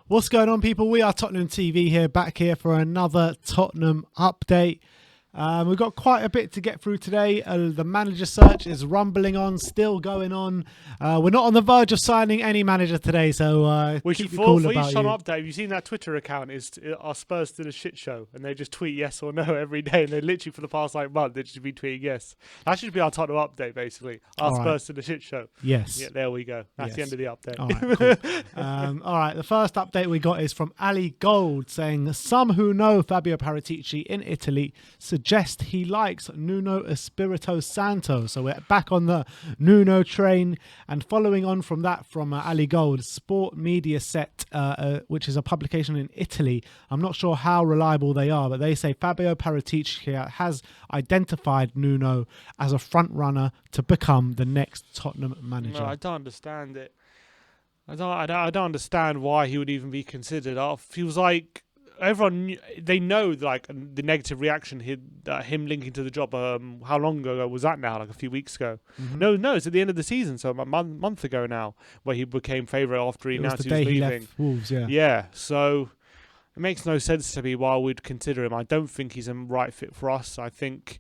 What's going on, people? We are Tottenham TV here, back here for another Tottenham update. We've got quite a bit to get through today. The manager search is rumbling on, still going on. We're not on the verge of signing any manager today, so keep it cool about you. Update, have you seen that Twitter account? Are Spurs still a shit show? And they just tweet yes or no every day, and they literally for the past month they just been tweeting yes. That should be our Tottenham update, basically. Are Spurs still a shit show? Yes. Yeah, there we go. That's the end of the update. All right, cool. All right, the first update we got is from Ali Gold saying some who know Fabio Paratici in Italy suggest he likes Nuno Espirito Santo. So we're back on the Nuno train, and following on from that, from Ali Gold, Sport Media Set, which is a publication in Italy. I'm not sure how reliable they are, but they say Fabio Paratici has identified Nuno as a front runner to become the next Tottenham manager. No, I don't understand it. I don't understand why he would even be considered. It feels like everyone they know like the negative reaction him linking to the job. How long ago was that now? Like a few weeks ago. Mm-hmm. No, it's at the end of the season, so a month ago now, where he became favourite after he announced he was leaving. He left Wolves, yeah. So it makes no sense to me why we'd consider him. I don't think he's a right fit for us. I think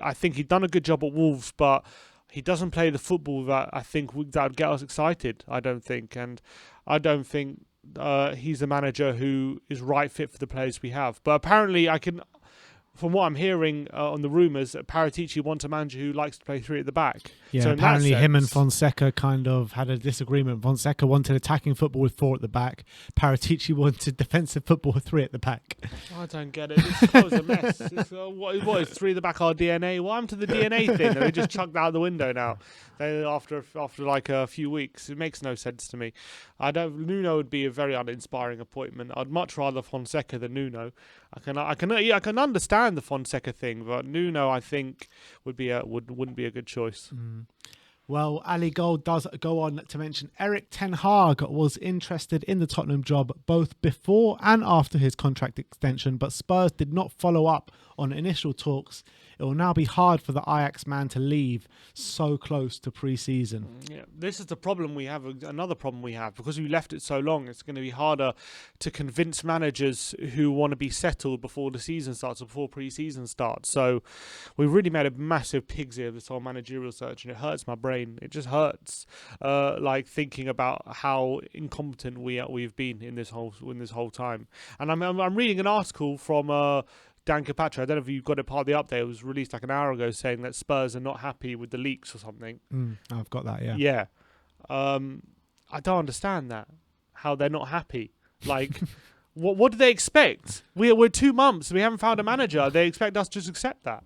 I think he'd done a good job at Wolves, but he doesn't play the football that I think that would get us excited. I don't think he's a manager who is right fit for the players we have. But apparently, from what I'm hearing on the rumours, Paratici wants a manager who likes to play three at the back. Yeah, so apparently him and Fonseca kind of had a disagreement. Fonseca wanted attacking football with four at the back. Paratici wanted defensive football with three at the back. I don't get it. This club's a mess. What is three at the back our DNA? What happened to the DNA thing? They just chucked out the window now. After like a few weeks, it makes no sense to me. Nuno would be a very uninspiring appointment. I'd much rather Fonseca than Nuno. I can understand the Fonseca thing, but Nuno I think wouldn't be a good choice. Well, Ali Gold does go on to mention Erik ten Hag was interested in the Tottenham job both before and after his contract extension, but Spurs did not follow up on initial talks. It will now be hard for the Ajax man to leave so close to pre-season. Yeah, this is the problem we have. Another problem we have, because we left it so long, it's going to be harder to convince managers who want to be settled before the season starts or before pre-season starts. So we really made a massive pig's ear of this whole managerial search, and it hurts my brain. It just hurts, like thinking about how incompetent we've been in this whole time. And I'm reading an article from Dan Capaccio, I don't know if you got it part of the update. It was released like an hour ago, saying that Spurs are not happy with the leaks or something. I've got that, yeah. Yeah. I don't understand that. How they're not happy. Like, what do they expect? We're 2 months. We haven't found a manager. They expect us to just accept that.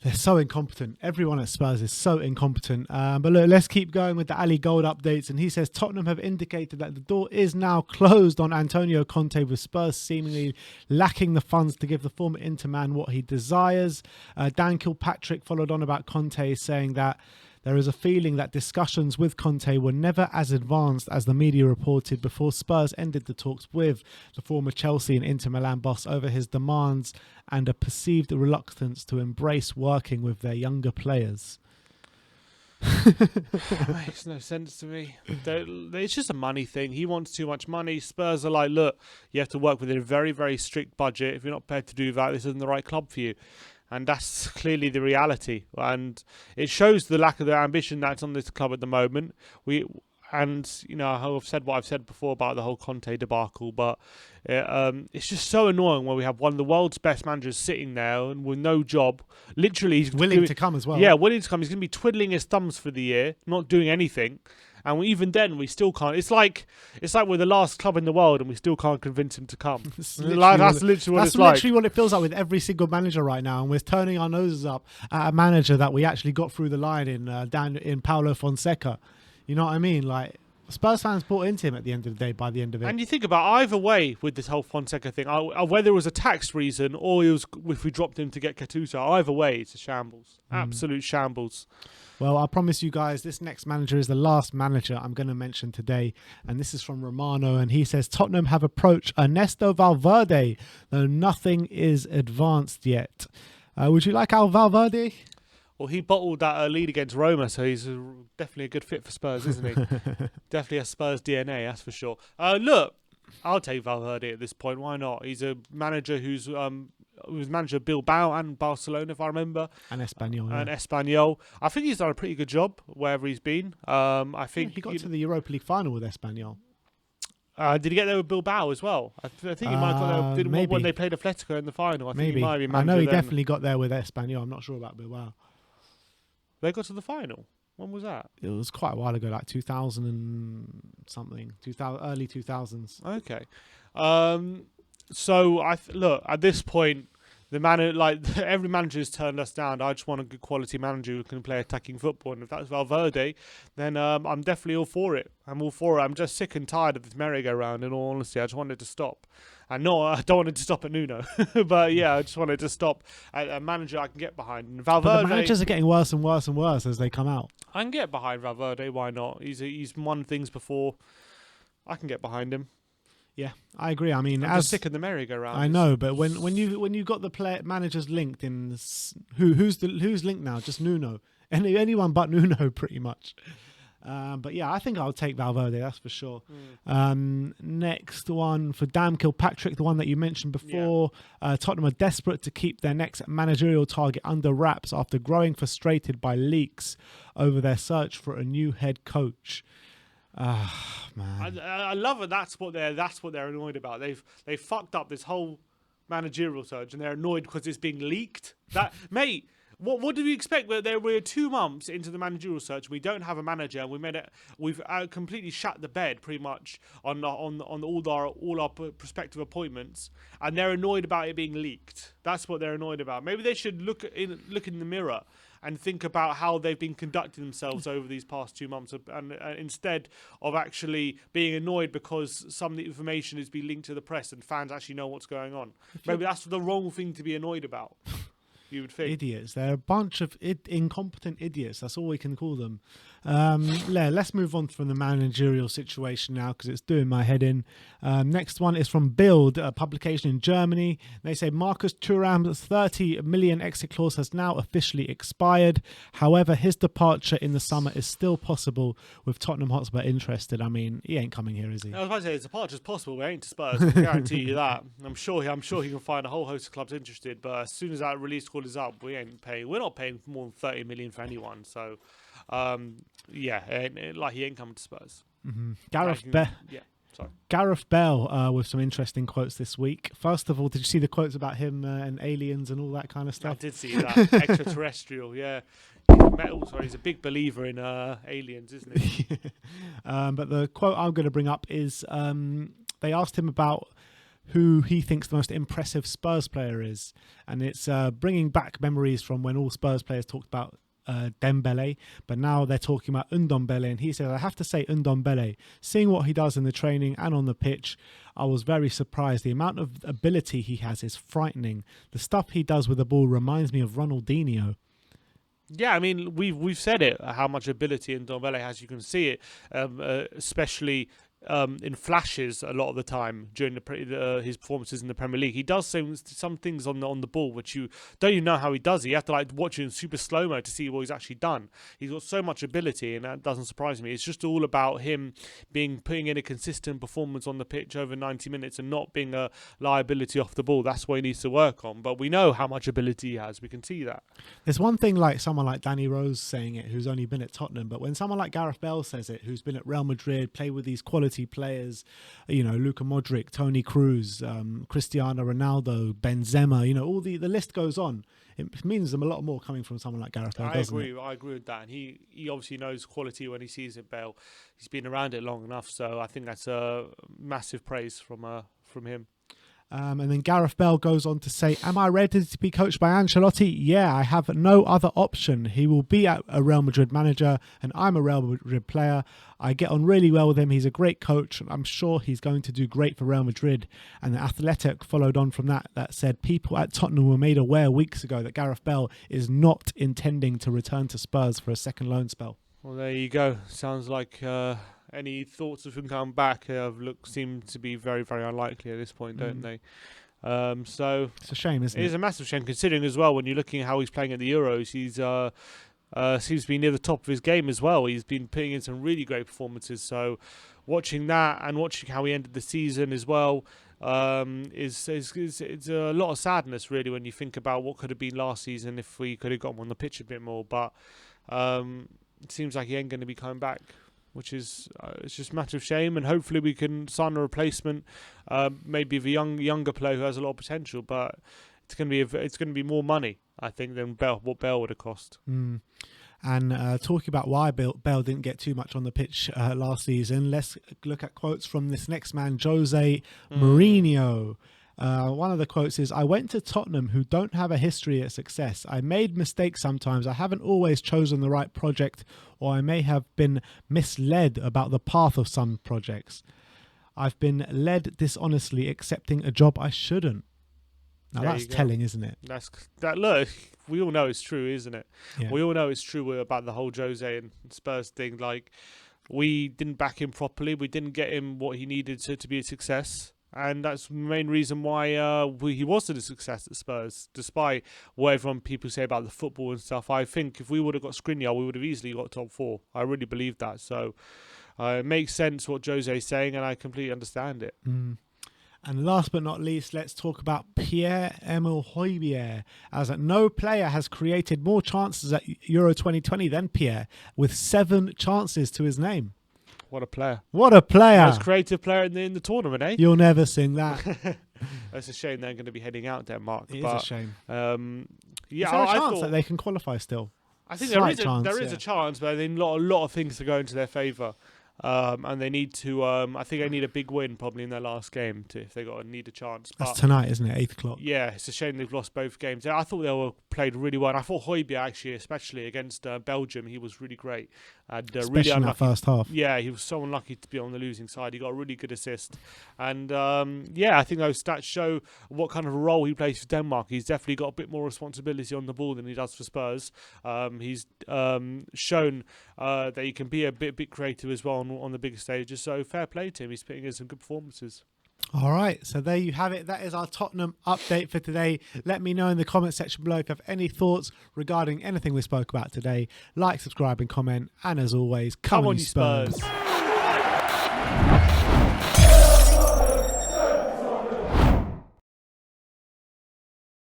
They're so incompetent. Everyone at Spurs is so incompetent. But look, let's keep going with the Ali Gold updates. And he says Tottenham have indicated that the door is now closed on Antonio Conte, with Spurs seemingly lacking the funds to give the former Inter man what he desires. Dan Kilpatrick followed on about Conte, saying that there is a feeling that discussions with Conte were never as advanced as the media reported before Spurs ended the talks with the former Chelsea and Inter Milan boss over his demands and a perceived reluctance to embrace working with their younger players. Makes no sense to me. It's just a money thing. He wants too much money. Spurs are like, look, you have to work within a very, very strict budget. If you're not prepared to do that, this isn't the right club for you. And that's clearly the reality. And it shows the lack of the ambition that's on this club at the moment. I've said what I've said before about the whole Conte debacle, but it's just so annoying when we have one of the world's best managers sitting there and with no job. Literally, he's willing to come as well. Yeah, willing to come. He's going to be twiddling his thumbs for the year, not doing anything. And even then, we still can't. It's like we're the last club in the world, and we still can't convince him to come. That's literally what it feels like with every single manager right now. And we're turning our noses up at a manager that we actually got through the line in Paulo Fonseca. You know what I mean? Like, Spurs fans bought into him at the end of the day, by the end of it. And you think about either way with this whole Fonseca thing, whether it was a tax reason or it was if we dropped him to get Gattuso, either way, it's a shambles. Absolute shambles. Well, I promise you guys, this next manager is the last manager I'm going to mention today. And this is from Romano. And he says, Tottenham have approached Ernesto Valverde, though nothing is advanced yet. Would you like Valverde? Well, he bottled that lead against Roma, so he's definitely a good fit for Spurs, isn't he? Definitely a Spurs DNA, that's for sure. Look, I'll take Valverde at this point. Why not? He's a manager who's manager of Bilbao and Barcelona, if I remember, And Espanyol. and Yeah. Espanyol. I think he's done a pretty good job wherever he's been. I think He got to the Europa League final with Espanyol. did he get there with Bilbao as well? I think he might have got there. Maybe. When they played Atletico in the final. I think Maybe. he might be I manager know he then. definitely got there with Espanyol. I'm not sure about Bilbao. They got to the final. When was that? It was quite a while ago, like 2000 and something, early 2000s. Okay. So look, at this point, the every manager's turned us down. I just want a good quality manager who can play attacking football, and if that's Valverde, then I'm definitely all for it. I'm all for it. I'm just sick and tired of this merry-go-round. In all honesty, I just want it to stop. And no, I don't want it to stop at Nuno, but yeah, I just want it to stop at a manager I can get behind. And Valverde, But the managers are getting worse and worse and worse as they come out. I can get behind Valverde. Why not? He's won things before. I can get behind him. Yeah, I agree. I mean, I'm just sick of the merry-go-round. I know, but when you got the managers linked in, who's linked now? Just Nuno. Anyone but Nuno, pretty much. But yeah, I think I'll take Valverde. That's for sure. Next one for Damn Kilpatrick, the one that you mentioned before. Yeah. Tottenham are desperate to keep their next managerial target under wraps after growing frustrated by leaks over their search for a new head coach. Man. I love it. That's what they're annoyed about. They've fucked up this whole managerial search, and they're annoyed because it's being leaked. That mate, what do we expect? We're 2 months into the managerial search. We don't have a manager, and we've completely shut the bed pretty much on all our prospective appointments, and they're annoyed about it being leaked. That's what they're annoyed about. Maybe they should look in the mirror and think about how they've been conducting themselves over these past 2 months, and instead of actually being annoyed because some of the information is being linked to the press and fans actually know what's going on. Maybe that's the wrong thing to be annoyed about. You would think. Idiots. They're a bunch of incompetent idiots. That's all we can call them. Let's move on from the managerial situation now because it's doing my head in. Next one is from Bild, a publication in Germany. They say Marcus Thuram's 30 million exit clause has now officially expired. However, his departure in the summer is still possible with Tottenham Hotspur interested. I mean, he ain't coming here, is he? I was about to say his departure is possible. It ain't to Spurs. I can guarantee you that. I'm sure he can find a whole host of clubs interested. But as soon as that release clause is up, we're not paying more than 30 million for anyone. So. He ain't coming to Spurs. Mm-hmm. Gareth Bale with some interesting quotes this week. First of all, did you see the quotes about him and aliens and all that kind of stuff? I did see that. Extraterrestrial, yeah. He's a big believer in aliens, isn't he? But the quote I'm going to bring up is they asked him about who he thinks the most impressive Spurs player is, and it's bringing back memories from when all Spurs players talked about Dembele, but now they're talking about Ndombele, and he says, I have to say Ndombele, seeing what he does in the training and on the pitch, I was very surprised. The amount of ability he has is frightening. The stuff he does with the ball reminds me of Ronaldinho. Yeah, I mean, we've said it, how much ability Ndombele has. You can see it, especially in flashes a lot of the time during his performances in the Premier League. He does some things on the ball which you don't even know how he does it. You have to watch it in super slow-mo to see what he's actually done. He's got so much ability, and that doesn't surprise me. It's just all about him putting in a consistent performance on the pitch over 90 minutes and not being a liability off the ball. That's what he needs to work on. But we know how much ability he has. We can see that. There's one thing like someone like Danny Rose saying it, who's only been at Tottenham, but when someone like Gareth Bale says it, who's been at Real Madrid, played with these quality players, Luka Modric, Toni Kroos, Cristiano Ronaldo, Benzema, all the list goes on. It means them a lot more coming from someone like Gareth Bale. I agree with that, and he obviously knows quality when he sees it. Bale, he's been around it long enough, so I think that's a massive praise from him. And then Gareth Bale goes on to say, am I ready to be coached by Ancelotti? Yeah, I have no other option. He will be a Real Madrid manager, and I'm a Real Madrid player. I get on really well with him. He's a great coach, and I'm sure he's going to do great for Real Madrid. And the Athletic followed on from that said, people at Tottenham were made aware weeks ago that Gareth Bale is not intending to return to Spurs for a second loan spell. Well, there you go. Sounds like any thoughts of him coming back seem to be very, very unlikely at this point, don't they? So It's a shame, isn't it it? is a massive shame, considering as well when you're looking at how he's playing at the Euros. He's seems to be near the top of his game as well. He's been putting in some really great performances. So watching that and watching how he ended the season as well is it's a lot of sadness really when you think about what could have been last season if we could have got him on the pitch a bit more. But it seems like he ain't going to be coming back, which is it's just a matter of shame. And hopefully we can sign a replacement, maybe of a younger player who has a lot of potential. But it's going to be more money, I think, than what Bale would have cost. And talking about why Bale didn't get too much on the pitch last season, let's look at quotes from this next man, Jose Mourinho. One of the quotes is, "I went to Tottenham, who don't have a history of success. I made mistakes sometimes. I haven't always chosen the right project, or I may have been misled about the path of some projects. I've been led dishonestly, accepting a job I shouldn't." Now that's telling, isn't it? Look, we all know it's true, isn't it? Yeah. We all know it's true about the whole Jose and Spurs thing. Like, we didn't back him properly. We didn't get him what he needed to be a success. And that's the main reason why he wasn't a success at Spurs, despite what people say about the football and stuff. I think if we would have got Skriniar, we would have easily got top 4. I really believe that. So it makes sense what Jose is saying, and I completely understand it. And last but not least, let's talk about Pierre-Emile Højbjerg, as no player has created more chances at Euro 2020 than Pierre, with 7 chances to his name. What a player. What a player. Most creative player in the tournament, eh? You'll never sing that. It's a shame they're going to be heading out Denmark. It is a shame. Yeah, is there a chance that they can qualify still? I think there is a chance, but a lot of things to go into their favour. And they need to. I think they need a big win probably in their last game if they need a chance. But that's tonight, isn't it? 8 o'clock. Yeah, it's a shame they've lost both games. I thought they were played really well. And I thought Højbjerg actually, especially against Belgium, he was really great. And especially really in that first half. Yeah, he was so unlucky to be on the losing side. He got a really good assist. And I think those stats show what kind of a role he plays for Denmark. He's definitely got a bit more responsibility on the ball than he does for Spurs. He's shown that he can be a bit creative as well on the bigger stages. So fair play to him. He's putting in some good performances. All right, so there you have it. That is our Tottenham update for today. Let me know in the comment section below if you have any thoughts regarding anything we spoke about today. Like, subscribe and comment. And as always, come on you Spurs.